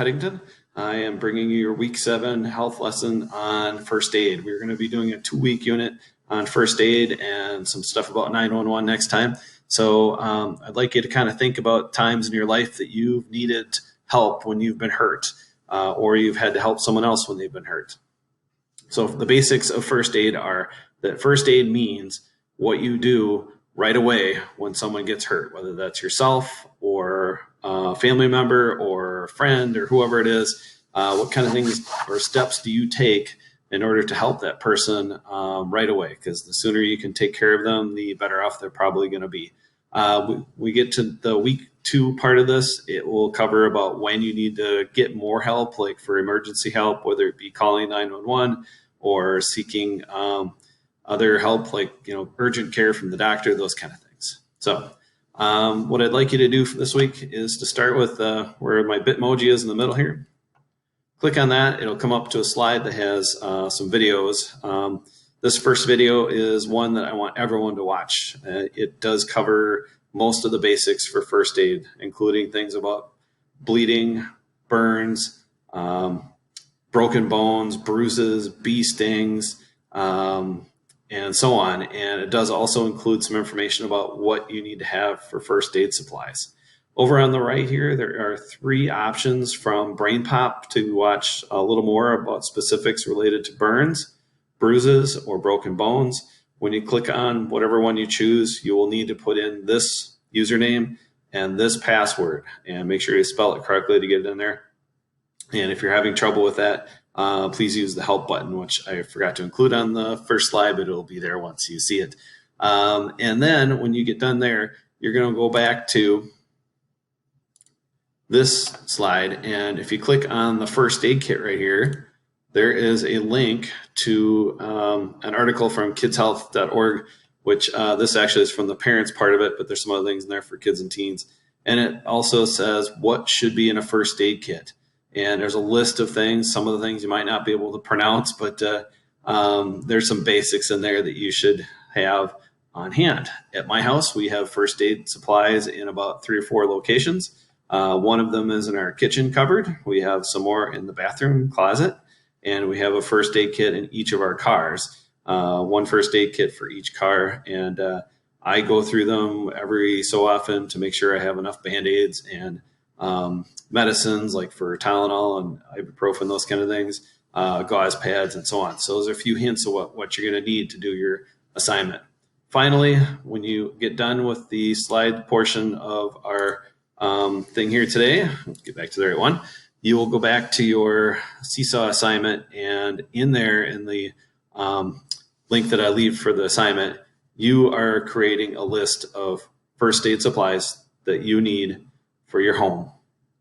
Peddington. I am bringing you your week 7 health lesson on first aid. We're going to be doing a 2-week unit on first aid and some stuff about 911 next time. So I'd like you to kind of think about times in your life that you've needed help when you've been hurt, or you've had to help someone else when they've been hurt. So the basics of first aid are that first aid means what you do right away when someone gets hurt, whether that's yourself or a family member or a friend or whoever it is. What kind of things or steps do you take in order to help that person right away? Because the sooner you can take care of them, the better off they're probably going to be. We get to the week 2 part of this. It will cover about when you need to get more help, like for emergency help, whether it be calling 911 or seeking other help, like urgent care from the doctor, those kind of things. So what I'd like you to do for this week is to start with where my Bitmoji is in the middle here. Click on that. It'll come up to a slide that has some videos. This first video is one that I want everyone to watch. It does cover most of the basics for first aid, including things about bleeding, burns, broken bones, bruises, bee stings, and so on. And it does also include some information about what you need to have for first aid supplies. Over on the right here, there are 3 options from Brain Pop to watch a little more about specifics related to burns, bruises, or broken bones. When you click on whatever one you choose, you will need to put in this username and this password, and make sure you spell it correctly to get it in there. And if you're having trouble with that, please use the help button, which I forgot to include on the first slide, but it'll be there once you see it. And then when you get done there, you're going to go back to this slide. And if you click on the first aid kit right here, there is a link to an article from kidshealth.org, which this actually is from the parents part of it, but there's some other things in there for kids and teens. And it also says what should be in a first aid kit. And there's a list of things, some of the things you might not be able to pronounce, but there's some basics in there that you should have on hand. At my house, we have first aid supplies in about 3 or 4 locations. One of them is in our kitchen cupboard. We have some more in the bathroom closet, and we have a first aid kit in each of our cars. One first aid kit for each car, and I go through them every so often to make sure I have enough Band-Aids and medicines like for Tylenol and ibuprofen, those kind of things, gauze pads, and so on. So those are a few hints of what you're going to need to do your assignment. Finally, when you get done with the slide portion of our thing here today, let's get back to the right one. You will go back to your Seesaw assignment, and in there, in the link that I leave for the assignment, you are creating a list of first aid supplies that you need for your home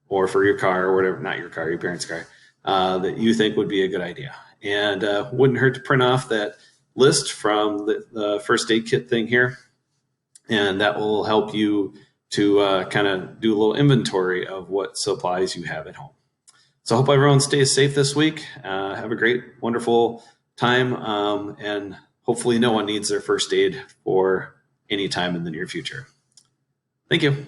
or for your car or whatever, not your car, your parents' car, that you think would be a good idea. And wouldn't hurt to print off that list from the first aid kit thing here, and that will help you to kind of do a little inventory of what supplies you have at home. So I hope everyone stays safe this week. Have a great, wonderful time, and hopefully no one needs their first aid for any time in the near future. Thank you.